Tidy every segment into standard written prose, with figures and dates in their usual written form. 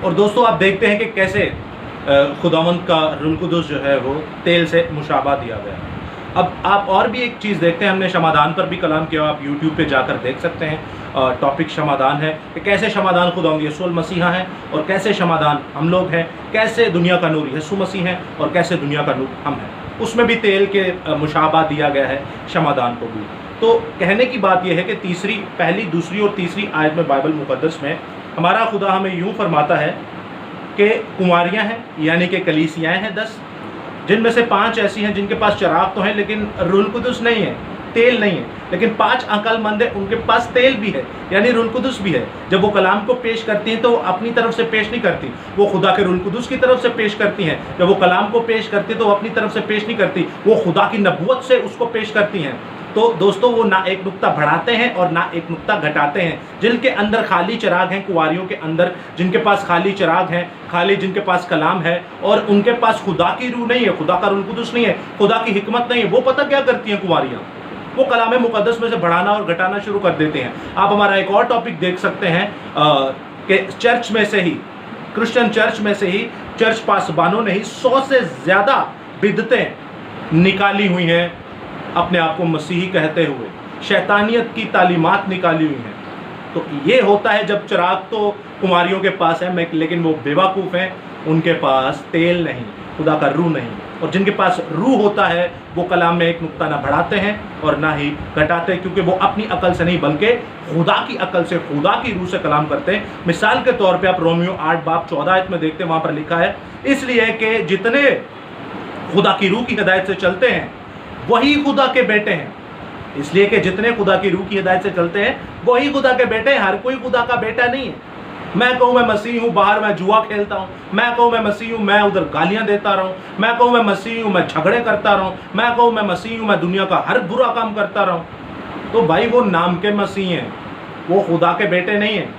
और दोस्तों आप देखते हैं कि कैसे खुदावंद का रूह कुदुस जो है वो तेल से मुशाबा दिया गया है। अब आप और भी एक चीज़ देखते हैं, हमने शमादान पर भी कलाम किया, आप यूट्यूब पे जाकर देख सकते हैं। टॉपिक शमादान है कि कैसे शमादान खुदावंद यीशु मसीहा है और कैसे शमादान हम लोग हैं, कैसे दुनिया का नूर यीशु मसीह है और कैसे दुनिया का नूर हम हैं। उसमें भी तेल के मुशाबा दिया गया है शमादान को भी। तो कहने की बात यह है कि पहली, दूसरी और तीसरी आयत में बाइबल मुकद्दस में हमारा खुदा हमें यूँ फरमाता है कि कुंवारियाँ हैं, यानी कि कलीसियाएँ हैं 10, जिनमें से 5 ऐसी हैं जिनके पास चिराग तो है लेकिन रूह कुदुस नहीं है, तेल नहीं है। लेकिन 5 अक्लमंद है, उनके पास तेल भी है, यानी रूह कुदुस भी है। जब वो कलाम को पेश करती हैं तो वो अपनी तरफ से पेश नहीं करती, वो खुदा के रूह कुदुस की तरफ से पेश करती हैं। जब वो कलाम को पेश करती तो वो अपनी तरफ से पेश नहीं करती, वो खुदा की नबूवत से उसको पेश करती हैं। तो दोस्तों वो ना एक नुक्ता बढ़ाते हैं और ना एक नुक्ता घटाते हैं। जिनके अंदर खाली चिराग हैं, कुंवारियों के अंदर जिनके पास खाली चिराग हैं, खाली जिनके पास कलाम है और उनके पास खुदा की रूह नहीं है, खुदा का रूह कुदुस नहीं है, खुदा की हिकमत नहीं है, वो पता क्या करती हैं कुंवारियाँ, वो कलाम मुकद्दस में से बढ़ाना और घटाना शुरू कर देते हैं। आप हमारा एक और टॉपिक देख सकते हैं कि चर्च में से ही, क्रिश्चियन चर्च में से ही, चर्च पासबानों ने ही 100 से ज़्यादा बिदतें निकाली हुई हैं, अपने आप को मसीही कहते हुए शैतानियत की तालीमात निकाली हुई हैं। तो ये होता है जब चिराग तो कुंवारियों के पास है, लेकिन वो बेवकूफ़ हैं, उनके पास तेल नहीं, खुदा का रूह नहीं। और जिनके पास रूह होता है वो कलाम में एक नुक्ता ना बढ़ाते हैं और ना ही घटाते, क्योंकि वो अपनी अकल से नहीं बल्कि खुदा की अकल से, खुदा की रूह से कलाम करते हैं। मिसाल के तौर पे आप रोमियो 8 बाब 14 आयत में देखते हैं, वहाँ पर लिखा है, इसलिए कि जितने खुदा की रूह की हिदायत से चलते हैं वही खुदा के बेटे हैं। इसलिए कि जितने खुदा की रूह की हिदायत से चलते हैं वही खुदा के बेटे हैं। हर कोई खुदा का बेटा नहीं है। मैं कहूँ मैं मसीह हूँ, बाहर मैं जुआ खेलता हूँ, मैं कहूँ मैं मसीह हूँ, मैं उधर गालियाँ देता रहूँ, मैं कहूँ मैं मसीह हूँ, मैं झगड़े करता रहूँ, मैं कहूँ मैं मसीह हूँ, मैं दुनिया का हर बुरा काम करता रहूँ, तो भाई वो नाम के मसीह हैं, वो खुदा के बेटे नहीं हैं।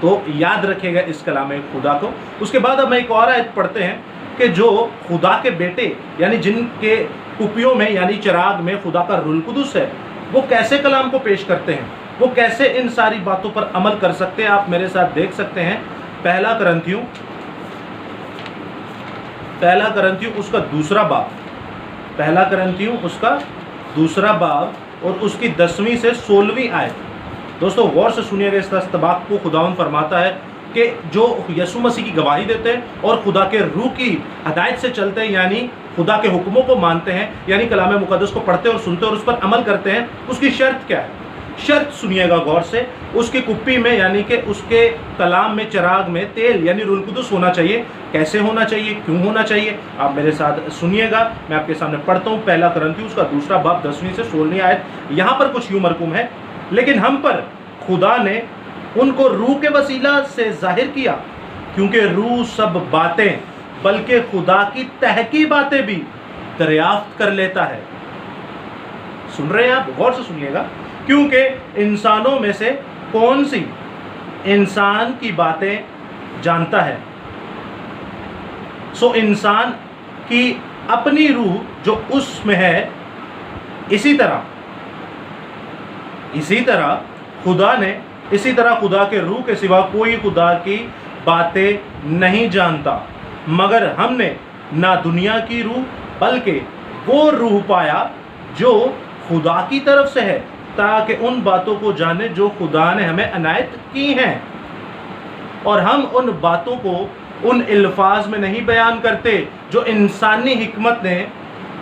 तो याद रखिएगा इस कलाम खुदा को। उसके बाद अब एक और आयत पढ़ते हैं कि जो खुदा के बेटे यानी जिनके कुपियों में यानी चिराग में खुदा का रूह कुदुस है, वो कैसे कलाम को पेश करते हैं, वो कैसे इन सारी बातों पर अमल कर सकते हैं। आप मेरे साथ देख सकते हैं पहला करंथियों उसका दूसरा बाब, पहला करंथियों उसका दूसरा बाब और उसकी 10वीं से 16वीं आयत। दोस्तों गौर से सुनिएगा, इस तबाक को खुदावंद फरमाता है कि जो यीशु मसीह की गवाही देते हैं और खुदा के रूह की हदायत से चलते हैं, यानी खुदा के हुक्मों को मानते हैं, यानी कलाम मुकद्दस को पढ़ते और सुनते और उस पर अमल करते हैं, उसकी शर्त क्या है? शर्त सुनिएगा गौर से, उसकी कुप्पी में यानी कि उसके कलाम में, चिराग में तेल यानी रूह कुदुस होना चाहिए। कैसे होना चाहिए, क्यों होना चाहिए, आप मेरे साथ सुनिएगा। मैं आपके सामने पढ़ता हूँ पहला करंथियों उसका दूसरा बाब 10वीं से 16वीं आयत। यहाँ पर कुछ यूं मरकूम है, लेकिन हम पर खुदा ने उनको रूह के वसीला से जाहिर किया, क्योंकि रूह सब बातें बल्कि खुदा की तह की बातें भी दरियाफ्त कर लेता है। सुन रहे हैं आप? गौर से सुनिएगा। क्योंकि इंसानों में से कौन सी इंसान की बातें जानता है, सो इंसान की अपनी रूह जो उसमें है, इसी तरह खुदा के रूह के सिवा कोई खुदा की बातें नहीं जानता। मगर हमने ना दुनिया की रूह बल्कि वो रूह पाया जो खुदा की तरफ से है, ताकि उन बातों को जाने जो खुदा ने हमें अनायत की हैं। और हम उन बातों को उन अल्फाज में नहीं बयान करते जो इंसानी हिकमत ने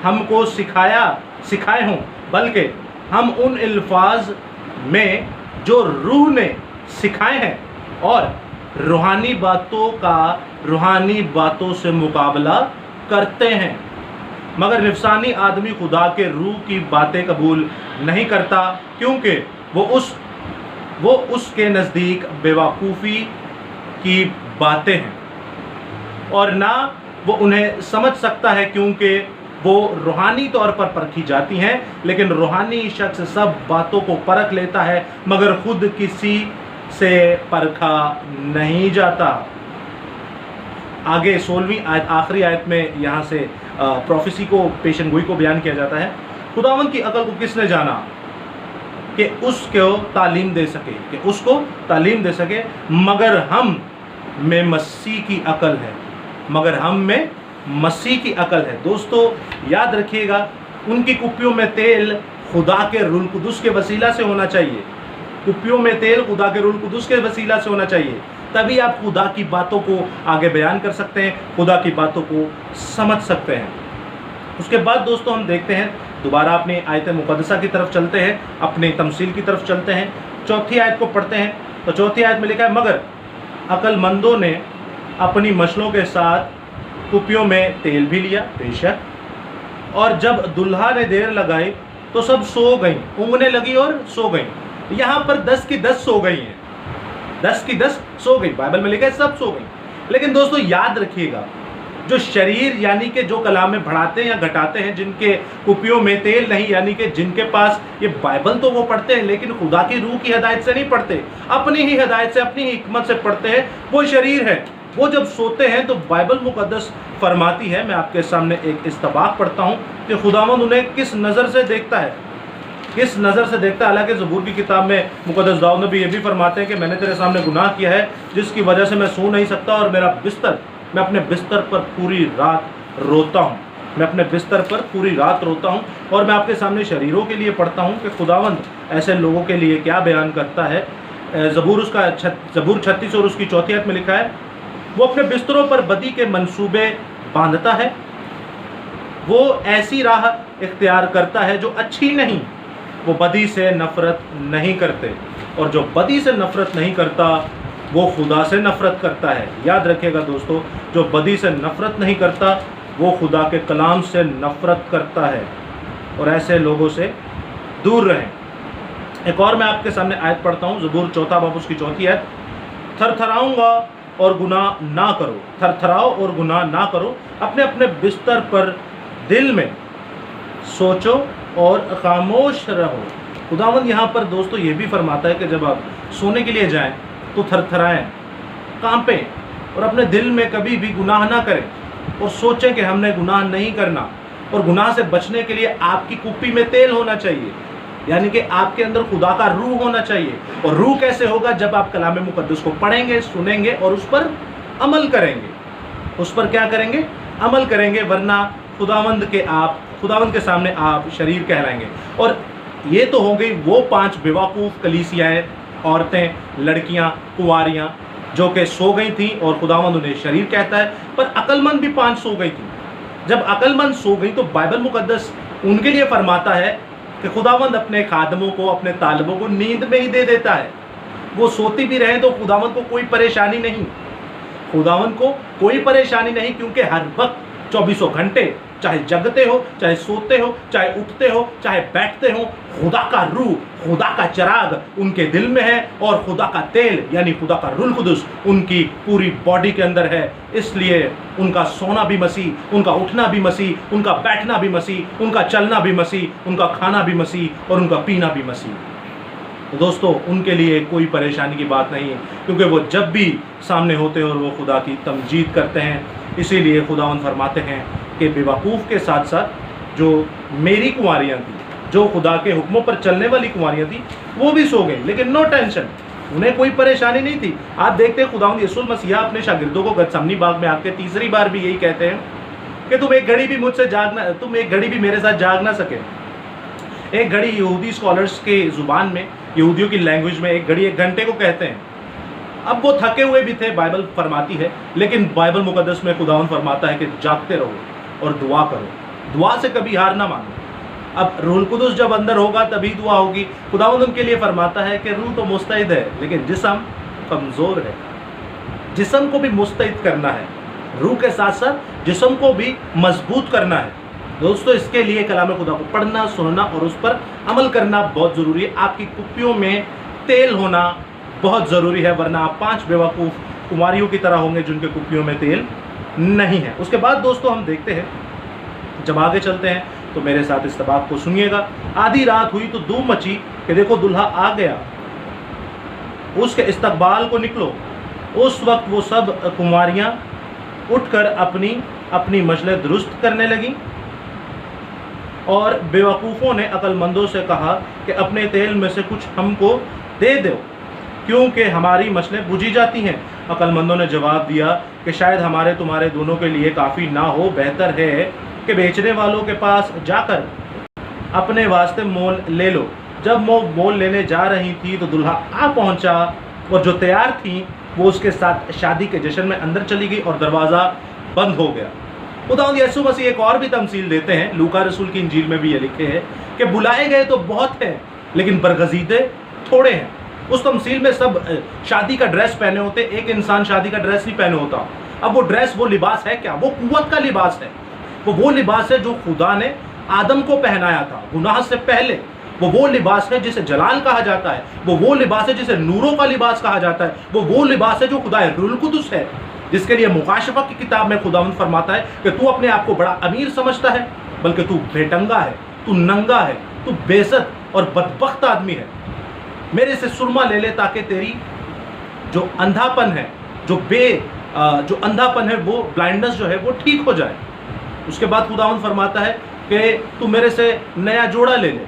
हमको सिखाए हों, बल्कि हम उन अल्फाज में जो रूह ने सिखाए हैं और रूहानी बातों से मुकाबला करते हैं। मगर नफसानी आदमी खुदा के रूह की बातें कबूल नहीं करता, क्योंकि वो उसके नज़दीक बेवकूफ़ी की बातें हैं और ना वो उन्हें समझ सकता है, क्योंकि वो रूहानी तौर पर परखी जाती हैं। लेकिन रूहानी शख्स सब बातों को परख लेता है, मगर खुद किसी से परखा नहीं जाता। आगे 16वीं आयत, आखिरी आयत में यहाँ से प्रोफेसी को, पेशनगोई को बयान किया जाता है। खुदावंद की अकल को किसने जाना कि उसको तालीम दे सके, मगर हम में मसीह की अकल है, मगर हम में मसीह की अकल है। दोस्तों याद रखिएगा, उनकी कुप्पियों में तेल खुदा के रूह कुदुस के वसीला से होना चाहिए। कुप्पियों में तेल खुदा के रूह कुदुस के वसीला से होना चाहिए, तभी आप खुदा की बातों को आगे बयान कर सकते हैं, खुदा की बातों को समझ सकते हैं। उसके बाद दोस्तों हम देखते हैं, दोबारा अपनी आयत मुक़द्दसा की तरफ चलते हैं, अपनी तमसील की तरफ चलते हैं। चौथी आयत को पढ़ते हैं तो चौथी आयत में लिखा है, मगर अक्लमंदों ने अपनी मछलों के साथ कुप्पियों में तेल भी लिया, बेशक, और जब दुल्हा ने देर लगाई तो सब सो गई, ऊँघने लगी और सो गई। यहाँ पर 10 की 10 सो गई हैं, 10 की 10 सो गई, बाइबल में लिखा है सब सो गई। लेकिन दोस्तों याद रखिएगा, जो शरीर यानी कि जो कलाम में बढ़ाते हैं या घटाते हैं, जिनके कुप्पियों में तेल नहीं, यानी कि जिनके पास ये बाइबल तो वो पढ़ते हैं लेकिन खुदा की रूह की हिदायत से नहीं पढ़ते, अपनी ही हिदायत से, अपनी ही हिकमत से पढ़ते हैं, वो शरीर है। वो जब सोते हैं तो बाइबल मुकद्दस फरमाती है, मैं आपके सामने एक इस्तबाक पढ़ता हूँ कि खुदावंद उन्हें किस नज़र से देखता है, किस नज़र से देखता है। हालांकि ज़बूर की किताब में मुकद्दस दाऊद नबी ये भी फरमाते हैं कि मैंने तेरे सामने गुनाह किया है, जिसकी वजह से मैं सो नहीं सकता, और मेरा बिस्तर, मैं अपने बिस्तर पर पूरी रात रोता हूँ, मैं अपने बिस्तर पर पूरी रात रोता हूँ। और मैं आपके सामने शरीरों के लिए पढ़ता हूँ कि खुदावंद ऐसे लोगों के लिए क्या बयान करता है। ज़बूर 36 और उसकी चौथी आयत में लिखा है, वो अपने बिस्तरों पर बदी के मंसूबे बांधता है, वो ऐसी राह इख्तियार करता है जो अच्छी नहीं, वो बदी से नफ़रत नहीं करते, और जो बदी से नफ़रत नहीं करता वो खुदा से नफ़रत करता है। याद रखिएगा दोस्तों, जो बदी से नफ़रत नहीं करता वो खुदा के कलाम से नफ़रत करता है, और ऐसे लोगों से दूर रहें। एक और मैं आपके सामने आयत पढ़ता हूँ, ज़बूर 4 बाब उसकी 4 आयत, थरथराऊँगा और गुनाह ना करो, थरथराओ और गुनाह ना करो, अपने अपने बिस्तर पर दिल में सोचो और खामोश रहो। खुदावंद यहाँ पर दोस्तों ये भी फरमाता है कि जब आप सोने के लिए जाएं तो थरथराएं, कांपें, और अपने दिल में कभी भी गुनाह ना करें, और सोचें कि हमने गुनाह नहीं करना। और गुनाह से बचने के लिए आपकी कुप्पी में तेल होना चाहिए, यानी कि आपके अंदर खुदा का रूह होना चाहिए। और रूह कैसे होगा? जब आप कलाम मुकद्दस को पढ़ेंगे, सुनेंगे और उस पर अमल करेंगे। उस पर क्या करेंगे? अमल करेंगे, वरना खुदावंद के सामने आप शरीर कहलाएंगे। और ये तो हो गई वो 5 बेवकूफ़ कलीसियाएँ, औरतें, लड़कियां, कुंवारियां जो कि सो गई थी और खुदावंद उन्हें शरीर कहता है। पर अक्लमंद भी 5 सो गई थी। जब अक्लमंद सो गई तो बाइबल मुकद्दस उनके लिए फरमाता है कि खुदावंद अपने खादमों को, अपने तालिबों को नींद में ही दे देता है। वो सोती भी रहे तो खुदावंद को कोई परेशानी नहीं, खुदावंद को कोई परेशानी नहीं, क्योंकि हर वक्त 24 घंटे, चाहे जगते हो, चाहे सोते हो, चाहे उठते हो, चाहे बैठते हो, खुदा का रूह, खुदा का चिराग उनके दिल में है, और खुदा का तेल यानी खुदा का रूह कुदुस उनकी पूरी बॉडी के अंदर है। इसलिए उनका सोना भी मसीह, उनका उठना भी मसीह, उनका बैठना भी मसीह, उनका चलना भी मसीह, उनका खाना भी मसीह और उनका पीना भी मसीह। तो दोस्तों उनके लिए कोई परेशानी की बात नहीं है, क्योंकि वो जब भी सामने होते हैं और वो खुदा की तमजीद करते हैं। इसीलिए खुदावंद फरमाते हैं कि बेवकूफ़ के साथ साथ जो मेरी कुंवारियाँ थी, जो खुदा के हुक्मों पर चलने वाली कुंवारियाँ थी, वो भी सो गई, लेकिन नो टेंशन, उन्हें कोई परेशानी नहीं थी। आप देखते हैं खुदावंद यीशु मसीह अपने शागिर्दों को गतसमनी बाग में आके तीसरी बार भी यही कहते हैं कि तुम एक घड़ी भी मेरे साथ जाग ना सके। एक घड़ी यहूदी स्कॉलर्स के ज़ुबान में, यहूदियों की लैंग्वेज में एक घड़ी 1 घंटे को कहते हैं। अब वो थके हुए भी थे, बाइबल फरमाती है, लेकिन बाइबल मुकद्दस में खुदावंद फरमाता है कि जागते रहो और दुआ करो, दुआ से कभी हार ना मानो। अब रूह कुदुस जब अंदर होगा तभी दुआ होगी। खुदावंद उनके लिए फरमाता है कि रूह तो मुस्तैद है, लेकिन जिस्म कमज़ोर है। जिस्म को भी मुस्तैद करना है, रूह के साथ साथ जिस्म को भी मजबूत करना है। दोस्तों इसके लिए कलाम खुदा को पढ़ना, सुनना और उस पर अमल करना बहुत ज़रूरी है। आपकी कुप्पियों में तेल होना बहुत ज़रूरी है, वरना आप 5 बेवकूफ़ कुमारियों की तरह होंगे जिनके कुप्पियों में तेल नहीं है। उसके बाद दोस्तों हम देखते हैं, जब आगे चलते हैं तो मेरे साथ इस बात को सुनिएगा। आधी रात हुई तो धूम मची कि देखो दुल्हा आ गया, उसके इस्तकबाल को निकलो। उस वक्त वो सब कुमारियाँ उठकर अपनी अपनी मशलें दुरुस्त करने लगीं, और बेवकूफ़ों ने अक्लमंदों से कहा कि अपने तेल में से कुछ हमको दे दो, क्योंकि हमारी मशलें बुझी जाती हैं। अक्लमंदों ने जवाब दिया कि शायद हमारे तुम्हारे दोनों के लिए काफ़ी ना हो, बेहतर है कि बेचने वालों के पास जाकर अपने वास्ते मोल ले लो। जब वो मोल लेने जा रही थी तो दुल्हा आ पहुंचा और जो तैयार थी वो उसके साथ शादी के जश्न में अंदर चली गई और दरवाज़ा बंद हो गया। खुदावंद यीशु मसीह एक और भी तमसील देते हैं, लूका रसूल की इंजील में भी ये लिखे हैं कि बुलाए गए तो बहुत हैं लेकिन बरगजीदे थोड़े हैं। उस तमसील में सब शादी का ड्रेस पहने होते, एक इंसान शादी का ड्रेस नहीं पहने होता। अब वो ड्रेस, वो लिबास है क्या? वो कुव्वत का लिबास है। वो लिबास है जो खुदा ने आदम को पहनाया था गुनाह से पहले। वो लिबास है जिसे जलाल कहा जाता है। वो लिबास है जिसे नूरों का लिबास कहा जाता है। वो लिबास है जो खुदा रूहुल कुद्दुस है, जिसके लिए मुकाशफा की किताब में खुदावंद फरमाता है कि तू अपने आप को बड़ा अमीर समझता है, बल्कि तू बेटंगा है, तू नंगा है, तू बेइज्जत और बदबख्त आदमी है। मेरे से सुरमा ले ले ताकि तेरी जो अंधापन है, जो अंधापन है, वो ब्लाइंडनेस जो है वो ठीक हो जाए। उसके बाद खुदावंद फरमाता है कि तू मेरे से नया जोड़ा ले ले,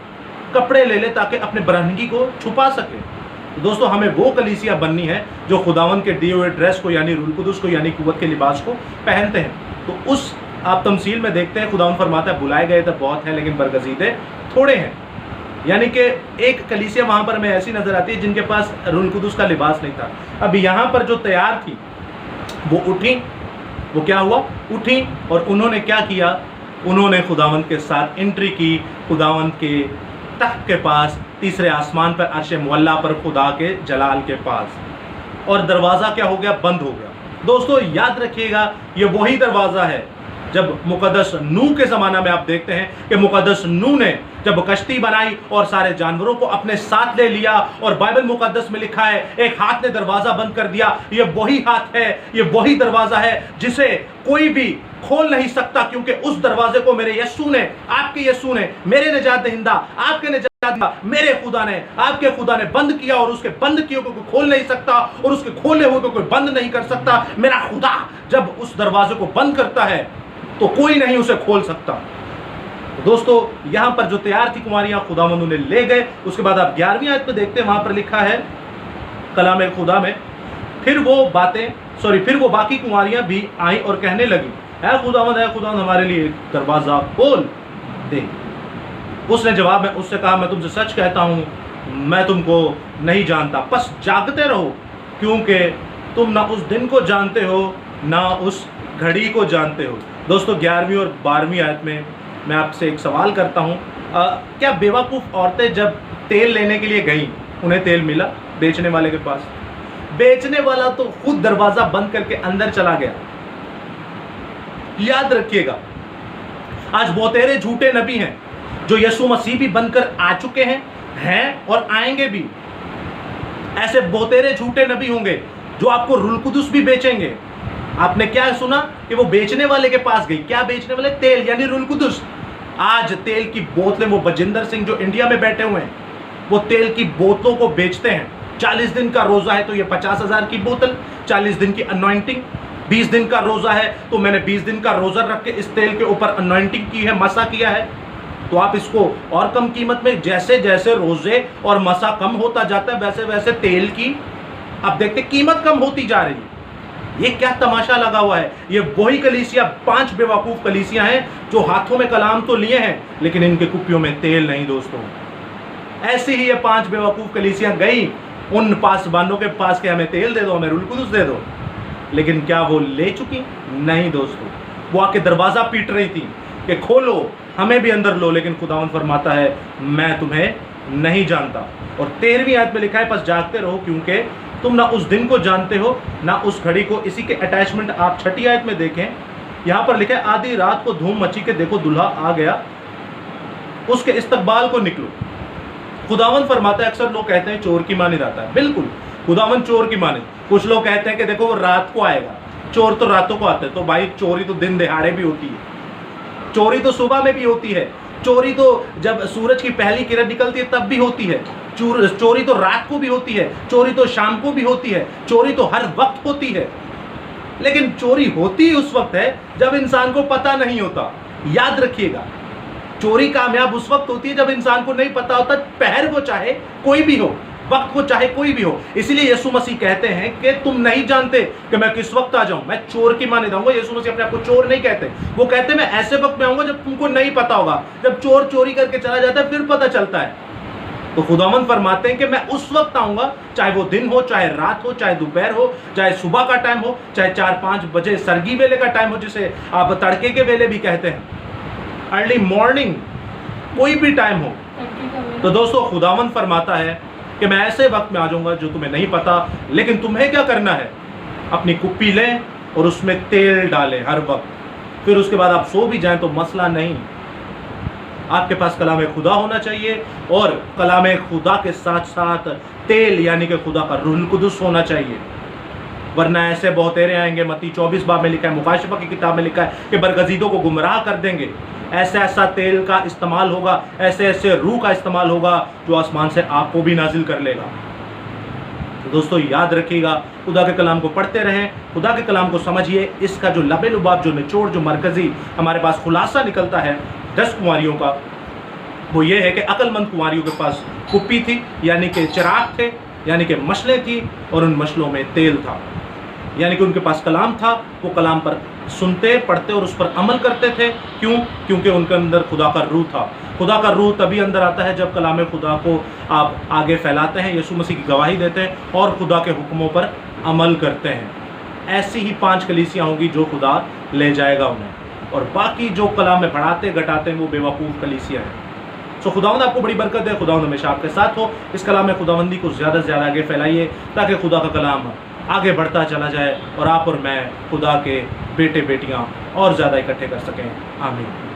कपड़े ले ले ताकि अपने बरहनगी को छुपा सके। तो दोस्तों, हमें वो कलीसिया बननी है जो खुदावंद के दिए हुए ड्रेस को यानी रूहुल कुद्दुस को यानी कुव्वत के लिबास को पहनते हैं। तो उस आप तमसील में देखते हैं खुदावंद फरमाता है बुलाए गए तो बहुत हैं लेकिन बरगजीदे थोड़े हैं। यानी कि एक कलीसिया वहाँ पर हमें ऐसी नज़र आती है जिनके पास रूहुल कुद्दुस का लिबास नहीं था। अब यहाँ पर जो तैयार थी वो उठी, वो क्या हुआ? उठी और उन्होंने क्या किया? उन्होंने खुदावंद के साथ एंट्री की, खुदावंद के तख्त के पास, तीसरे आसमान पर, अर्श मुअल्ला पर, खुदा के जलाल के पास। और दरवाज़ा क्या हो गया? बंद हो गया। दोस्तों याद रखिएगा, ये वही दरवाज़ा है जब मुकद्दस नूह के ज़माना में आप देखते हैं कि मुकद्दस नूह ने जब कश्ती बनाई और सारे जानवरों को अपने साथ ले लिया, और बाइबल मुकद्दस में लिखा है एक हाथ ने दरवाज़ा बंद कर दिया। ये वही हाथ है, ये वही दरवाज़ा है जिसे कोई भी खोल नहीं सकता, क्योंकि उस दरवाजे को मेरे यीशु ने, आपके यीशु ने, मेरे निजात दहिंदा, आपके निजात दहिंदा, मेरे खुदा ने, आपके खुदा ने बंद किया, और उसके बंद किए को कोई खोल नहीं सकता और उसके खोले हुए को कोई बंद नहीं कर सकता। मेरा खुदा जब उस दरवाजे को बंद करता है तो कोई नहीं उसे खोल सकता। तो दोस्तों, यहां पर जो तैयार थी कुमारियां खुदावंद उन्हें ले गए। उसके बाद आप 11वीं आयत में देखते हैं, वहां पर लिखा है कलाम खुदा में, फिर वो बाकी कुमारियां भी आई और कहने लगी, है खुदावंद हमारे लिए दरवाजा खोल दे। उसने जवाब में उससे कहा, मैं तुमसे सच कहता हूं, मैं तुमको नहीं जानता, बस जागते रहो, क्योंकि तुम ना उस दिन को जानते हो ना उस घड़ी को जानते हो। दोस्तों, 11वीं और 12वीं आयत में मैं आपसे एक सवाल करता हूं, क्या बेवकूफ़ औरतें जब तेल लेने के लिए गईं, उन्हें तेल मिला बेचने वाले के पास? बेचने वाला तो खुद दरवाजा बंद करके अंदर चला गया। याद रखिएगा, आज बहुतेरे झूठे नबी हैं जो यीशु मसीह भी बनकर आ चुके हैं और आएंगे भी। ऐसे बहुतेरे झूठे नबी होंगे जो आपको रूहुल कुद्दुस भी बेचेंगे। आपने क्या सुना कि वो बेचने वाले के पास गई? क्या बेचने वाले? तेल यानी रूहुल कुद्दुस। आज तेल की बोतलें, वो बजिंदर सिंह जो इंडिया में बैठे हुए हैं, वो तेल की बोतलों को बेचते हैं। 40 दिन का रोजा है तो ये 50,000 की बोतल, 40 दिन की अनॉइंटिंग, 20 दिन का रोजा है तो मैंने 20 दिन का रोजा रख के इस तेल के ऊपर अनॉइंटिंग की है, मसा किया है। तो आप इसको और कम कीमत में, जैसे जैसे रोजे और मसा कम होता जाता है वैसे वैसे तेल की आप देखते कीमत कम होती जा रही है। ये क्या तमाशा लगा हुआ है? ये वही कलीसिया, 5 बेवकूफ कलीसियां हैं जो हाथों में कलाम तो लिए हैं लेकिन इनके कुप्पियों में तेल नहीं। दोस्तों, ऐसी ही ये 5 बेवकूफ कलीसियां गई उन पासबानों के पास के हमें तेल दे दो, हमें रूहुल कुद्दुस दे दो, लेकिन क्या वो ले चुकी? नहीं दोस्तों, वो आके दरवाजा पीट रही थी कि खोलो, हमें भी अंदर लो, लेकिन खुदावंद फरमाता है मैं तुम्हें नहीं जानता। और 13वीं आयत में लिखा है, बस जागते रहो, क्योंकि तुम ना उस दिन को जानते हो ना उस घड़ी को। इसी के अटैचमेंट आप 6ठी आयत में देखें, यहाँ पर लिखा है, आधी रात को धूम मची के देखो दुल्हा आ गया, उसके इस्तकबाल को निकलो। खुदावंद फरमाता है, अक्सर लोग कहते हैं चोर की मानी रहता है। बिल्कुल, खुदावंद चोर की मानी। कुछ लोग कहते हैं कि देखो वो रात को आएगा, चोर तो रातों को आते हैं। तो भाई, चोरी तो दिन दिहाड़े भी होती है, चोरी तो सुबह में भी होती है, चोरी तो जब सूरज की पहली किरण निकलती है तब भी होती है, चोरी तो रात को भी होती है, चोरी तो शाम को भी होती है, चोरी तो हर वक्त होती है। लेकिन चोरी होती ही उस वक्त है जब इंसान को पता नहीं होता। याद रखिएगा, चोरी कामयाब उस वक्त होती है जब इंसान को नहीं पता होता, पहर वो चाहे कोई भी हो, वक्त को चाहे कोई भी हो। इसीलिए यीशु मसीह कहते हैं कि तुम नहीं जानते कि मैं किस वक्त आ जाऊं। मैं चोर की माने जाऊंगा। यीशु मसीह अपने आप को चोर नहीं कहते, वो कहते मैं ऐसे वक्त में आऊंगा जब तुमको नहीं पता होगा। जब चोर चोरी करके चला जाता है फिर पता चलता है। तो खुदावंद फरमाते हैं कि मैं उस वक्त आऊंगा, चाहे वो दिन हो, चाहे रात हो, चाहे दोपहर हो, चाहे सुबह का टाइम हो, चाहे 4-5 बजे सरगी वेले का टाइम हो, जिसे आप तड़के के वेले भी कहते हैं, अर्ली मॉर्निंग, कोई भी टाइम हो। तो दोस्तों खुदावंद फरमाता है कि मैं ऐसे वक्त में आ जाऊंगा जो तुम्हें नहीं पता, लेकिन तुम्हें क्या करना है, अपनी कुप्पी लें और उसमें तेल डालें हर वक्त। फिर उसके बाद आप सो भी जाएं तो मसला नहीं। आपके पास कलाम खुदा होना चाहिए और कलाम खुदा के साथ साथ तेल यानी कि खुदा का रूहुल कुदुस होना चाहिए, वरना ऐसे बहुतेरे आएंगे। मत्ती 24 बाब में लिखा है, मुकाशिफा की किताब में लिखा है कि बरगजीदों को गुमराह कर देंगे। ऐसा ऐसा तेल का इस्तेमाल होगा, ऐसे ऐसे रूह का इस्तेमाल होगा जो आसमान से आपको भी नाजिल कर लेगा। तो दोस्तों याद रखिएगा, खुदा के कलाम को पढ़ते रहें, खुदा के कलाम को समझिए। इसका जो लबे लुबाब, जो निचोड़, जो मरकज़ी हमारे पास खुलासा निकलता है 10 कुंवारियों का, वो ये है कि अक्लमंद कुंवारियों के पास कुप्पी थी यानी कि चिराग थे, यानी कि मशलें थी, और उन मशलों में तेल था, यानी कि उनके पास कलाम था। वो कलाम पर सुनते, पढ़ते और उस पर अमल करते थे। क्यों? क्योंकि उनके अंदर खुदा का रूह था। खुदा का रूह तभी अंदर आता है जब कलाम खुदा को आप आगे फैलाते हैं, यीशु मसीह की गवाही देते हैं और खुदा के हुक्मों पर अमल करते हैं। ऐसी ही 5 कलीसियाँ होंगी जो खुदा ले जाएगा उन्हें, और बाकी जो कलाम में बढ़ाते घटाते हैं वो बेवकूफ़ कलीसियाँ हैं। सो खुदावंद आपको बड़ी बरकत दे, खुदावंद हमेशा आपके साथ हो। इस कलाम में खुदावंदी को ज़्यादा से ज़्यादा आगे फैलाइए ताकि खुदा का कलाम आगे बढ़ता चला जाए और आप और मैं खुदा के बेटे बेटियां और ज़्यादा इकट्ठे कर सकें। आमीन।